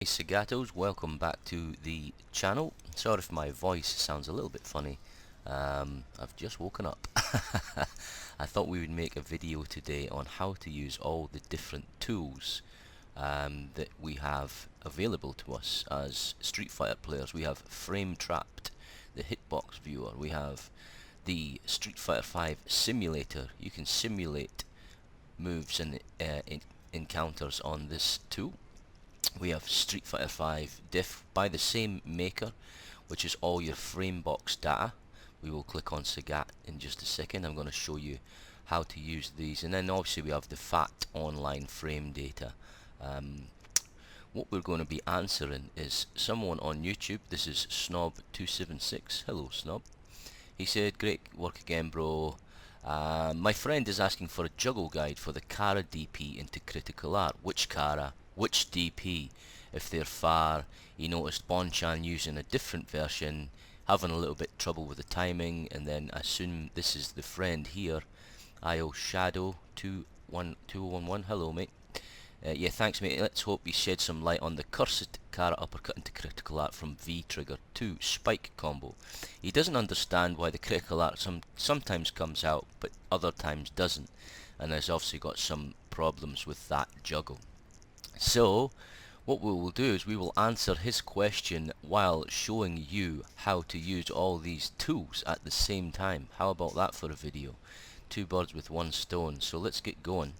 Hey Sagatos, welcome back to the channel. Sorry if my voice sounds a little bit funny. I've just woken up. I thought we would make a video today on how to use all the different tools that we have available to us as Street Fighter players. We have Frame Trapped, the hitbox viewer. We have the Street Fighter 5 simulator. You can simulate moves and encounters on this tool. We have Street Fighter 5 diff by the same maker, which is all your framebox data. We will click on Sagat in just a second. I'm going to show you how to use these, and then obviously we have the fat online frame data. What we're going to be answering is someone on YouTube. This is Snob276. Hello Snob. He said, great work again bro. My friend is asking for a juggle guide for the Kara DP into critical art. Which Kara? Which DP? If they're far, he noticed Bonchan using a different version, having a little bit trouble with the timing, and then I assume this is the friend here, IO Shadow 2011. Hello mate. Yeah, thanks mate. Let's hope he shed some light on the cursed Kara uppercut into critical art from V trigger 2 spike combo. He doesn't understand why the critical art sometimes comes out but other times doesn't, and has obviously got some problems with that juggle. So what we will do is we will answer his question while showing you how to use all these tools at the same time. How about that for a video? Two birds with one stone. So let's get going.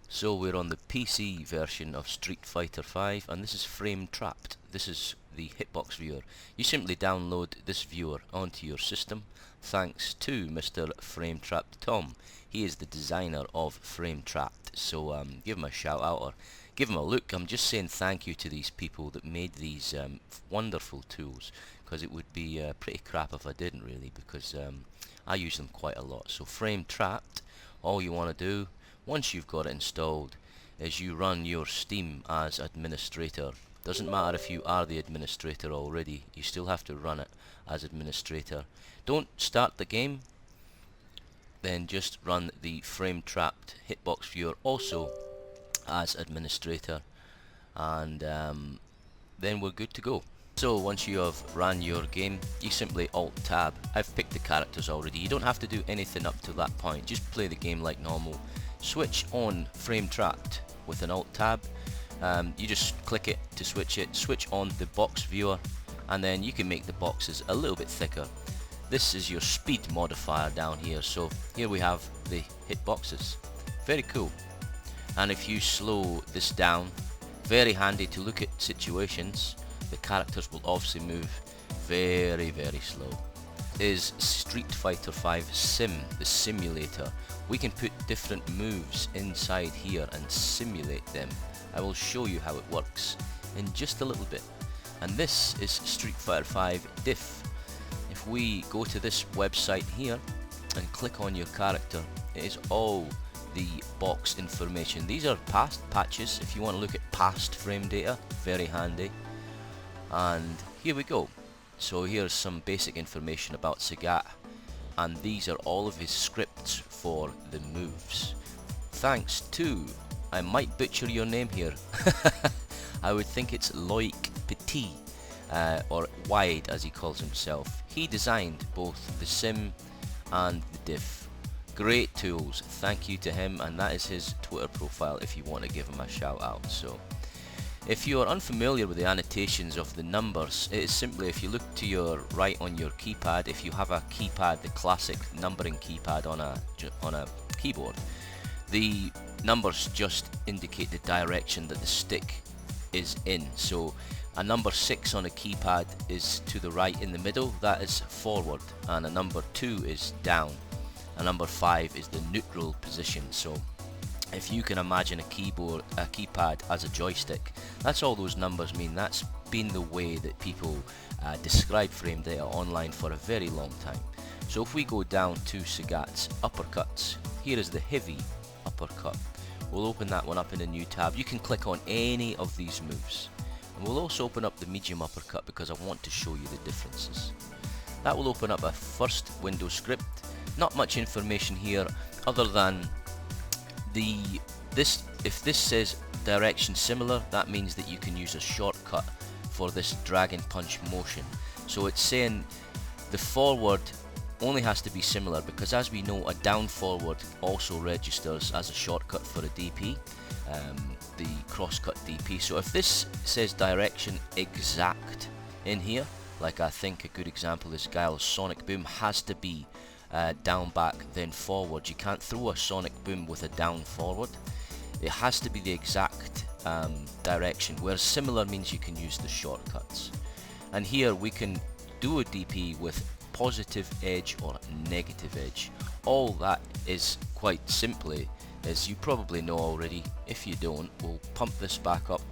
So we're on the PC version of Street Fighter 5, and this is Frame Trapped. This is the hitbox viewer. You simply download this viewer onto your system thanks to Mr. Frame Trapped Tom. He is the designer of Frame Trapped, so give him a shout out or give him a look. I'm just saying thank you to these people that made these wonderful tools, because it would be pretty crap if I didn't really, because I use them quite a lot. So Frame Trapped, all you want to do once you've got it installed is you run your Steam as administrator. Doesn't matter if you are the administrator already, you still have to run it as administrator. Don't start the game, then just run the Frame Trapped hitbox viewer also as administrator, and then we're good to go. So once you have ran your game, you simply alt tab. I've picked the characters already. You don't have to do anything up to that point, just play the game like normal. Switch on Frame Trapped with an alt tab. You just click it to switch it. Switch on the box viewer, and then you can make the boxes a little bit thicker. This is your speed modifier down here. So here we have the hitboxes. Very cool. And if you slow this down, very handy to look at situations. The characters will obviously move very slow. Is Street Fighter 5 Sim, the simulator. We can put different moves inside here and simulate them. I will show you how it works in just a little bit. And this is Street Fighter 5 diff. If we go to this website here and click on your character, it is all the box information. These are past patches. If you want to look at past frame data, very handy. And here we go. So here's some basic information about Sagat, and these are all of his scripts for the moves. Thanks to, I might butcher your name here, I would think it's Loic Petit, or Wide as he calls himself. He designed both the sim and the diff. Great tools, thank you to him, and that is his Twitter profile if you want to give him a shout out. So if you are unfamiliar with the annotations of the numbers, it is simply, if you look to your right on your keypad, if you have a keypad, the classic numbering keypad on a keyboard, the numbers just indicate the direction that the stick is in. So a number 6 on a keypad is to the right in the middle, that is forward, and a number 2 is down. A number 5 is the neutral position. So if you can imagine a keypad as a joystick, that's all those numbers mean. That's been the way that people describe frame data online for a very long time. So if we go down to Sagat's Uppercuts, here is the heavy uppercut. We'll open that one up in a new tab. You can click on any of these moves. And we'll also open up the medium uppercut because I want to show you the differences. That will open up a first window script. Not much information here other than if this says direction similar, that means that you can use a shortcut for this drag and punch motion. So it's saying the forward only has to be similar, because as we know, a down forward also registers as a shortcut for a DP, the crosscut DP. So if this says direction exact in here, like I think a good example is Guile's Sonic Boom has to be down, back, then forward. You can't throw a Sonic Boom with a down forward. It has to be the exact direction, whereas similar means you can use the shortcuts. And here we can do a DP with positive edge or negative edge. All that is quite simply, as you probably know already. If you don't, we'll pump this back up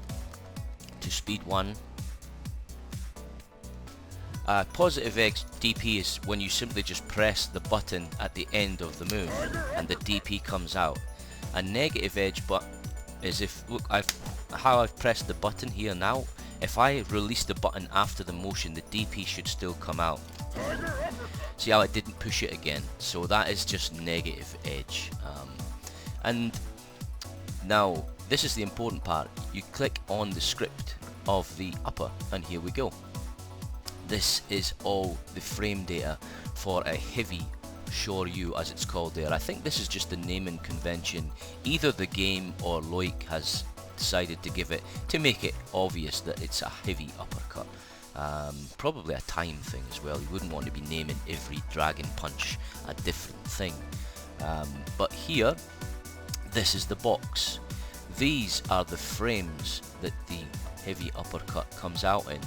to speed 1. Positive edge DP is when you simply just press the button at the end of the move and the DP comes out. A negative edge but is if, look, how I've pressed the button here now, if I release the button after the motion, the DP should still come out. See how I didn't push it again? So that is just negative edge. And now this is the important part. You click on the script of the upper and here we go. This is all the frame data for a heavy Shoryu, as it's called there. I think this is just the naming convention. Either the game or Loic has decided to give it to make it obvious that it's a heavy uppercut. Probably a time thing as well. You wouldn't want to be naming every dragon punch a different thing. But here, this is the box. These are the frames that the heavy uppercut comes out in.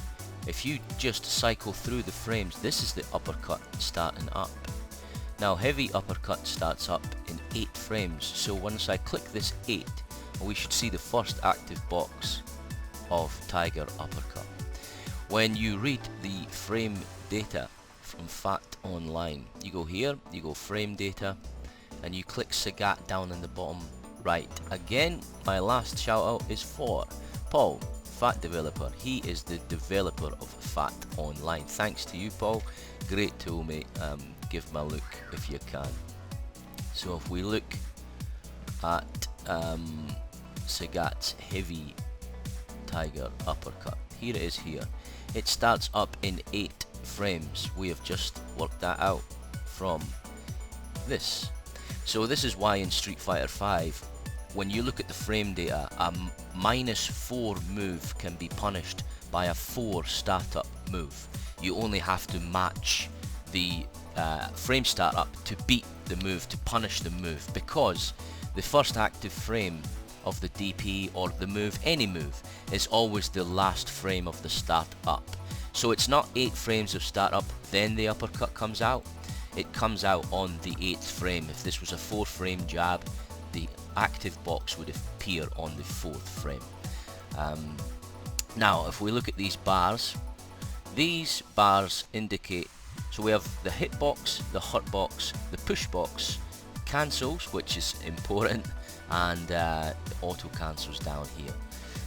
If you just cycle through the frames, this is the uppercut starting up. Now heavy uppercut starts up in 8 frames, so once I click this 8, we should see the first active box of Tiger Uppercut. When you read the frame data from Fat Online, you go here, you go frame data, and you click Sagat down in the bottom right. Again, my last shout out is for Paul, Fat Developer. He is the developer of Fat Online. Thanks to you, Paul. Great tool, mate. Give him a look if you can. So if we look at Sagat's heavy Tiger Uppercut, here it is here. It starts up in 8 frames. We have just worked that out from this. So this is why in Street Fighter V, when you look at the frame data, a -4 move can be punished by a 4 startup move. You only have to match the frame startup to beat the move, to punish the move, because the first active frame of the DP or the move, any move, is always the last frame of the start up. So it's not 8 frames of start up, then the uppercut comes out. It comes out on the 8th frame. If this was a 4 frame jab, the active box would appear on the 4th frame. Now if we look at these bars indicate, so we have the hitbox, the hurt box, the push box, cancels, which is important, and the auto cancels down here.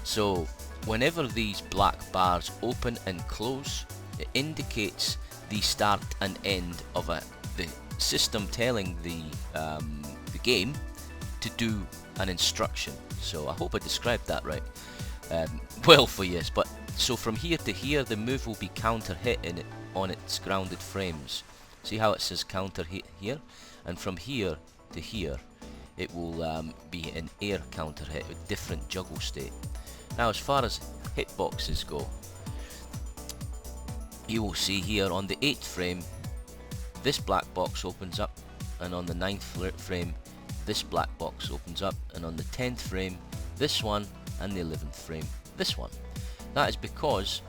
So whenever these black bars open and close, it indicates the start and end of the system telling the game to do an instruction. So I hope I described that right. Well for yes, but so from here to here the move will be counter hit in it on its grounded frames. See how it says counter hit here, and from here to here it will be an air counter hit with different juggle state. Now as far as hitboxes go, you will see here on the 8th frame this black box opens up, and on the 9th frame this black box opens up, and on the 10th frame this one, and the 11th frame this one. That is because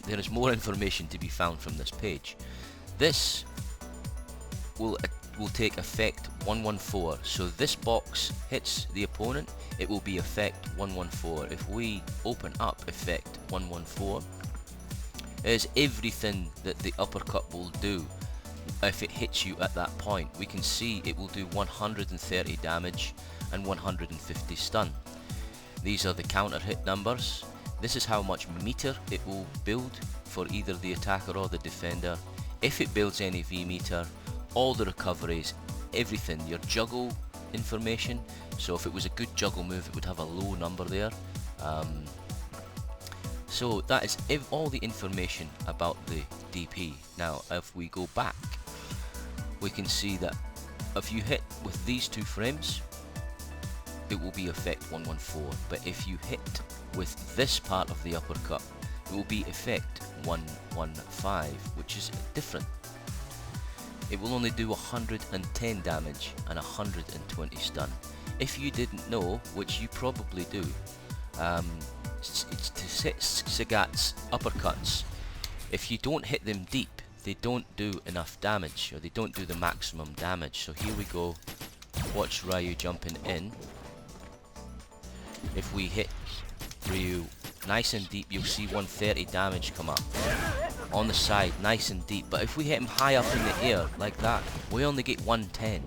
there is more information to be found from this page. This will take effect 114. So this box hits the opponent, it will be effect 114. If we open up effect 114, it is everything that the uppercut will do. If it hits you at that point, we can see it will do 130 damage and 150 stun. These are the counter hit numbers. This is how much meter it will build for either the attacker or the defender. If it builds any V meter, all the recoveries, everything, your juggle, information. So if it was a good juggle move, it would have a low number there. So that is all the information about the DP. Now if we go back, we can see that if you hit with these two frames, it will be effect 114, but if you hit with this part of the uppercut, it will be effect 115, which is different. It will only do 110 damage and 120 stun. If you didn't know, which you probably do, it's Sagat's uppercuts. If you don't hit them deep, they don't do enough damage, or they don't do the maximum damage. So here we go. Watch Ryu jumping in. If we hit Ryu nice and deep, you'll see 130 damage come up. On the side, nice and deep. But if we hit him high up in the air, like that, we only get 110.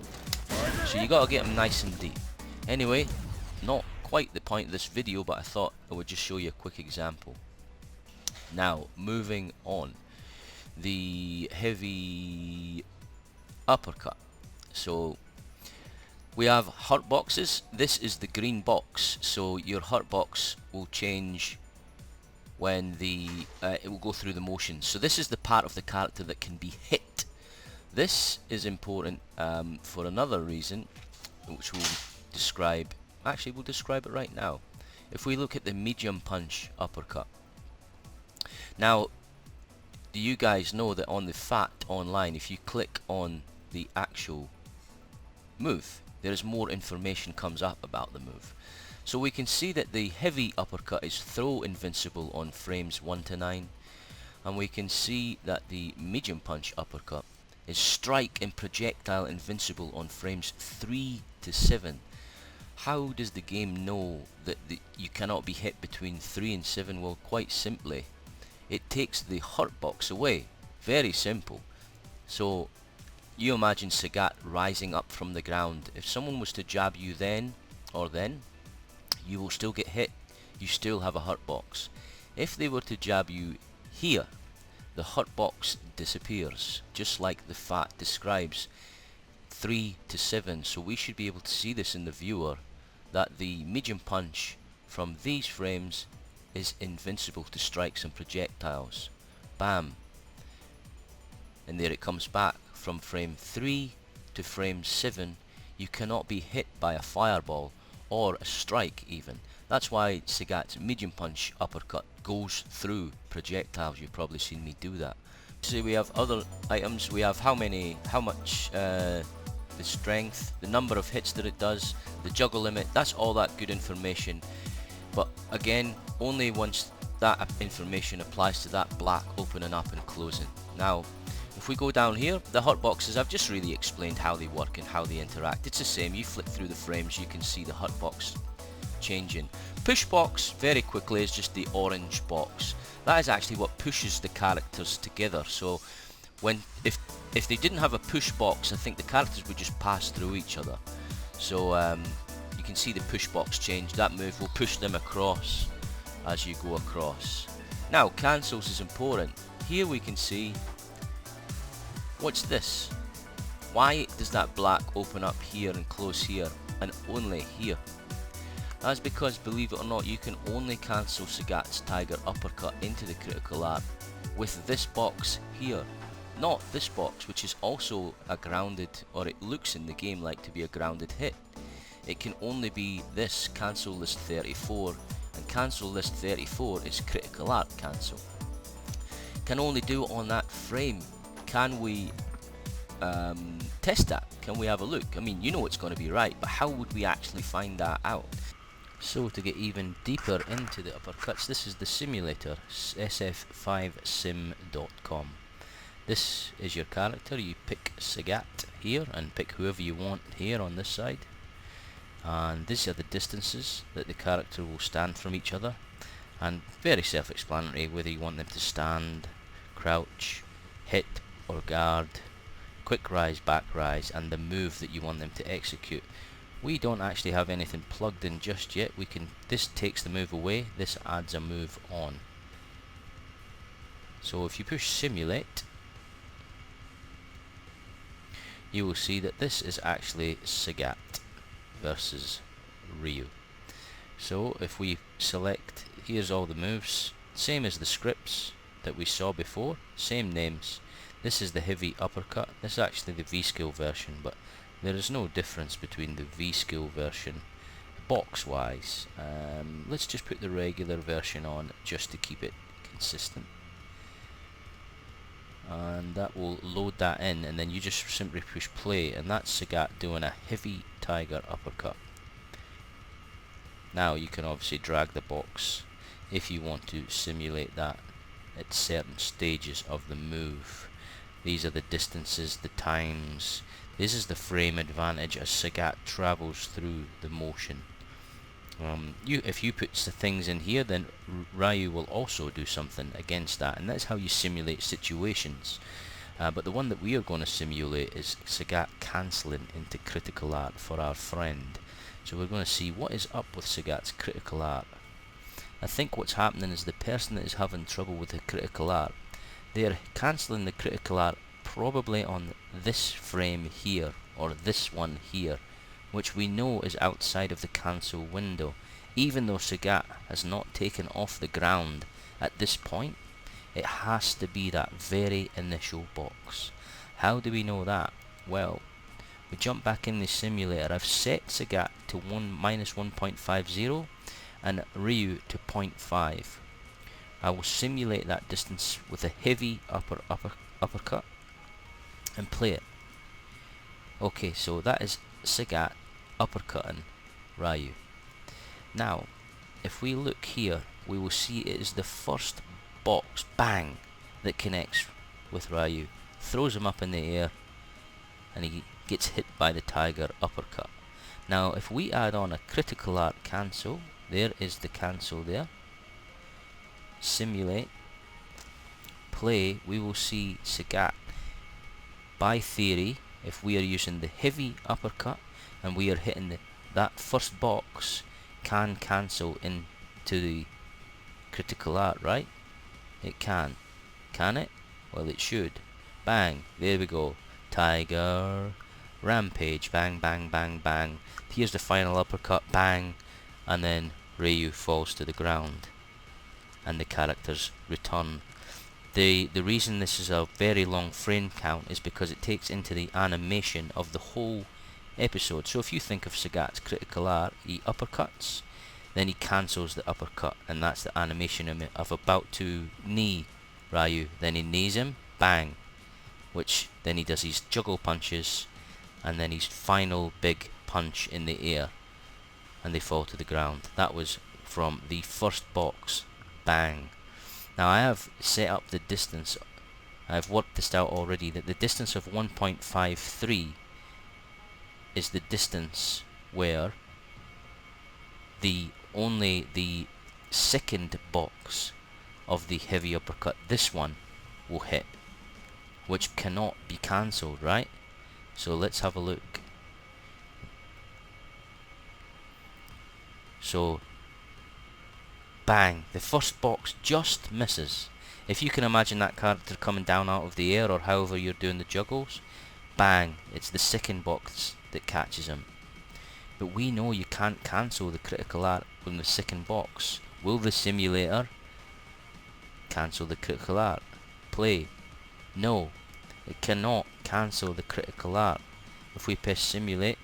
So you gotta get him nice and deep. Anyway, not quite the point of this video, but I thought I would just show you a quick example. Now, moving on. The heavy uppercut. So we have hurt boxes. This is the green box, so your hurt box will change when it will go through the motions. So this is the part of the character that can be hit. This is important for another reason, which we'll describe. Actually, we'll describe it right now. If we look at the medium punch uppercut. Now, do you guys know that on the FAT online, if you click on the actual move, there is more information comes up about the move. So we can see that the heavy uppercut is throw invincible on frames 1 to 9, and we can see that the medium punch uppercut is strike and projectile invincible on frames 3 to 7. How does the game know that you cannot be hit between 3 and 7? Well, quite simply, it takes the hurt box away. Very simple. So you imagine Sagat rising up from the ground. If someone was to jab you then, you will still get hit. You still have a hurt box. If they were to jab you here, the hurt box disappears, just like the FAT describes. 3 to 7. So we should be able to see this in the viewer, that the medium punch from these frames is invincible to strikes and projectiles. Bam. And there it comes back. From frame 3 to frame 7, you cannot be hit by a fireball or a strike even. That's why Sagat's medium punch uppercut goes through projectiles. You've probably seen me do that. So we have other items. We have how much, the strength, the number of hits that it does, the juggle limit. That's all that good information. But again, only once that information applies to that black opening up and closing. Now, if we go down here, the hurt boxes, I've just really explained how they work and how they interact. It's the same. You flip through the frames, you can see the hurt box changing. Push box, very quickly, is just the orange box. That is actually what pushes the characters together. So if they didn't have a push box, I think the characters would just pass through each other. So you can see the push box change. That move will push them across as you go across. Now, cancels is important. Here we can see, what's this? Why does that black open up here and close here and only here? That's because, believe it or not, you can only cancel Sagat's Tiger Uppercut into the critical art with this box here, not this box, which is also a grounded, or it looks in the game like to be a grounded hit. It can only be this cancel list 34, and cancel list 34 is critical art cancel. Can only do it on that frame. Can we test that? Can we have a look? I mean, you know it's going to be right, but how would we actually find that out? So to get even deeper into the uppercuts, this is the simulator, sf5sim.com. This is your character. You pick Sagat here and pick whoever you want here on this side, and these are the distances that the character will stand from each other, and very self-explanatory whether you want them to stand, crouch, hit or guard, quick rise, back rise, and the move that you want them to execute. We don't actually have anything plugged in just yet. This takes the move away, this adds a move on. So if you push simulate, you will see that this is actually Sagat. versus Ryu. So if we select, here's all the moves, same as the scripts that we saw before, same names. This is the heavy uppercut. This is actually the V-skill version, but there is no difference between the V-skill version box wise. Let's just put the regular version on just to keep it consistent, and that will load that in, and then you just simply push play, and that's Sagat doing a heavy tiger uppercut. Now you can obviously drag the box if you want to simulate that at certain stages of the move. These are the distances, the times. This is the frame advantage as Sagat travels through the motion. If you put the things in here, then Ryu will also do something against that, and that's how you simulate situations. But the one that we are going to simulate is Sagat cancelling into critical art for our friend. So we're going to see what is up with Sagat's critical art. I think what's happening is the person that is having trouble with the critical art, they are cancelling the critical art probably on this frame here, or this one here, which we know is outside of the cancel window. Even though Sagat has not taken off the ground at this point, it has to be that very initial box. How do we know that? Well, we jump back in the simulator. I've set Sagat to minus 1.50 and Ryu to 0.5. I will simulate that distance with a heavy uppercut and play it. Okay, so that is Sagat uppercutting Ryu. Now, if we look here, we will see it is the first box, bang, that connects with Ryu, throws him up in the air, and he gets hit by the tiger uppercut. Now, if we add on a critical art cancel, there is the cancel there. Simulate, play, we will see Sagat, by theory, if we are using the heavy uppercut and we are hitting that first box, can cancel into the critical art, right? It can. Can it? Well, it should. Bang, there we go. Tiger, rampage, bang, bang, bang, bang. Here's the final uppercut, bang, and then Ryu falls to the ground and the characters return. The reason this is a very long frame count is because it takes into the animation of the whole episode. So if you think of Sagat's critical art, he uppercuts, then he cancels the uppercut, and that's the animation of about to knee Ryu, then he knees him, bang, which then he does his juggle punches, and then his final big punch in the air, and they fall to the ground. That was from the first box, bang. Now I have set up the distance, I've worked this out already, that the distance of 1.53 is the distance where only the second box of the heavy uppercut, this one, will hit, which cannot be cancelled, right? So let's have a look. So bang, the first box just misses. If you can imagine that character coming down out of the air, or however you're doing the juggles, bang, it's the second box that catches him. But we know you can't cancel the critical art from the second box. Will the simulator cancel the critical art? Play. No, it cannot cancel the critical art. If we press simulate,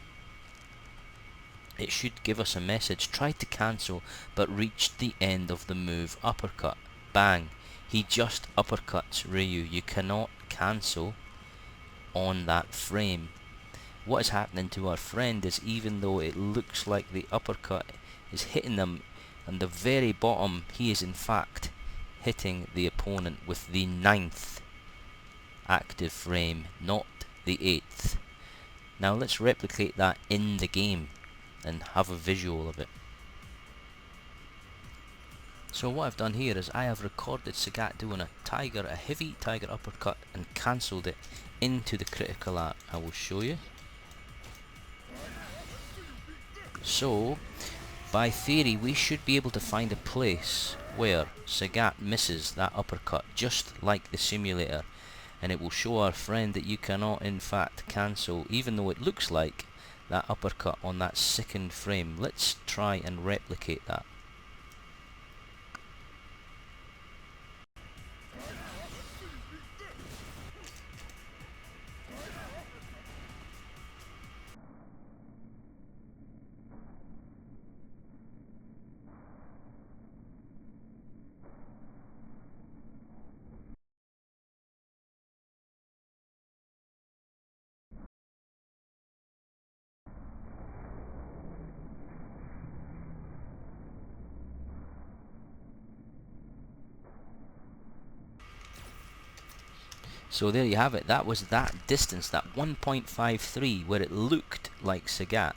it should give us a message. Try to cancel, but reached the end of the move uppercut. Bang. He just uppercuts Ryu. You cannot cancel on that frame. What is happening to our friend is, even though it looks like the uppercut is hitting them on the very bottom, he is in fact hitting the opponent with the 9th active frame, not the 8th. Now let's replicate that in the game and have a visual of it. So what I've done here is I have recorded Sagat doing a heavy tiger uppercut, and cancelled it into the critical art. I will show you. So by theory we should be able to find a place where Sagat misses that uppercut, just like the simulator, and it will show our friend that you cannot in fact cancel, even though it looks like that uppercut on that second frame. Let's try and replicate that. So there you have it. That was that distance, that 1.53, where it looked like Sagat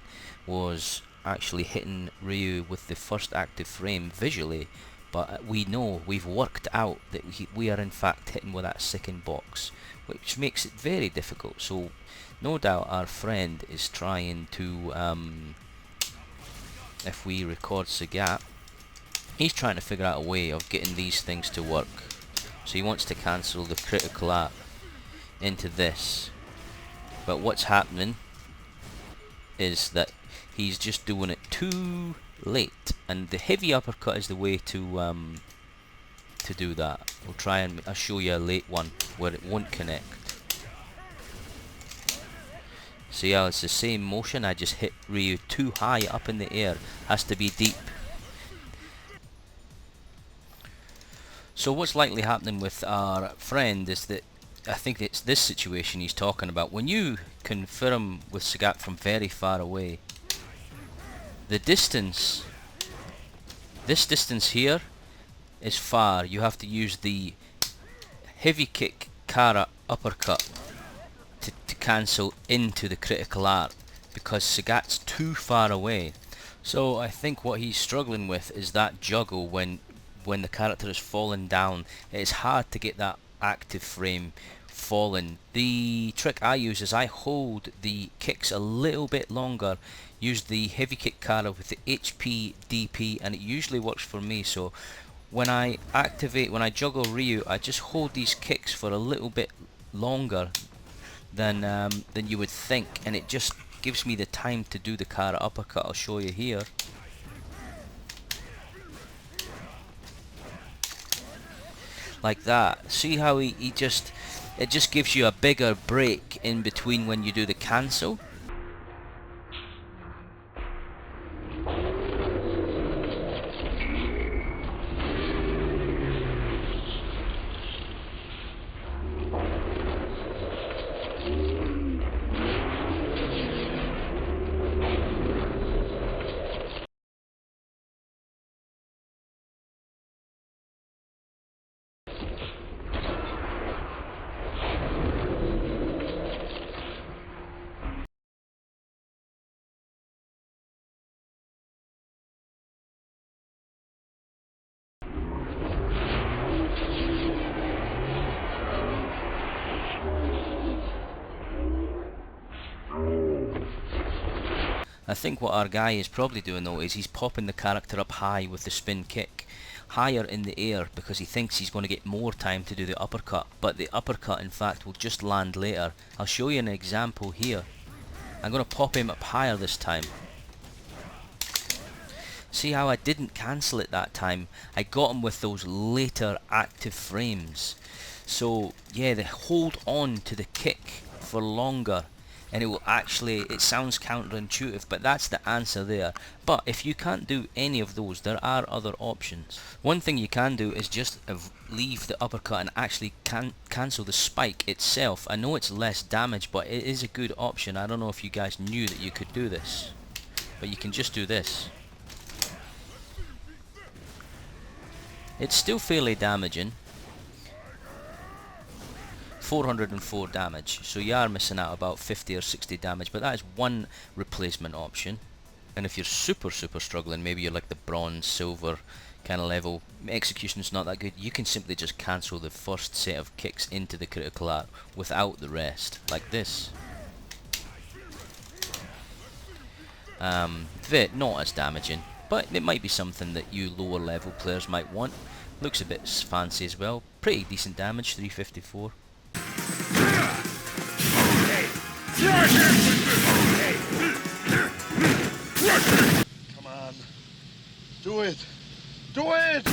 was actually hitting Ryu with the first active frame visually, but we know, we've worked out that we are in fact hitting with that second box, which makes it very difficult. So no doubt our friend is trying to, if we record Sagat, he's trying to figure out a way of getting these things to work. So he wants to cancel the critical art into this, but what's happening is that he's just doing it too late, and the heavy uppercut is the way to do that. We'll try and I'll show you a late one where it won't connect. See how it's the same motion, I just hit Ryu too high up in the air, has to be deep. So what's likely happening with our friend is that, I think it's this situation he's talking about. When you confirm with Sagat from very far away, the distance, this distance here is far. You have to use the heavy kick Kara uppercut to cancel into the critical art, because Sagat's too far away. So I think what he's struggling with is that juggle when the character is falling down. It's hard to get that active frame fallen. The trick I use is I hold the kicks a little bit longer, use the heavy kick Kara with the HP DP, and it usually works for me. So when I juggle Ryu, I just hold these kicks for a little bit longer than you would think, and it just gives me the time to do the Kara uppercut. I'll show you here. Like that. See how it just gives you a bigger break in between when you do the cancel. I think what our guy is probably doing though is he's popping the character up high with the spin kick, higher in the air, because he thinks he's going to get more time to do the uppercut, but the uppercut in fact will just land later. I'll show you an example here. I'm going to pop him up higher this time. See how I didn't cancel it that time? I got him with those later active frames. So yeah, they hold on to the kick for longer, and it will actually, it sounds counterintuitive, but that's the answer there. But if you can't do any of those, there are other options. One thing you can do is just leave the uppercut and actually cancel the spike itself. I know it's less damage, but it is a good option. I don't know if you guys knew that you could do this, but you can just do this. It's still fairly damaging. 404 damage, so you are missing out about 50 or 60 damage, but that is one replacement option. And if you're super struggling, maybe you're like the bronze, silver kind of level, execution's not that good, you can simply just cancel the first set of kicks into the critical art without the rest, like this. Not as damaging, but it might be something that you lower level players might want. Looks a bit fancy as well. Pretty decent damage, 354. Come on. Do it. Do it!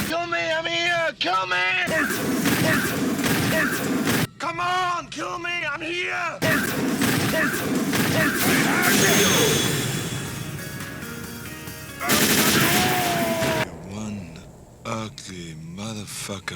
Kill me, I'm here! Kill me! Come on, kill me, I'm here! One ugly motherfucker.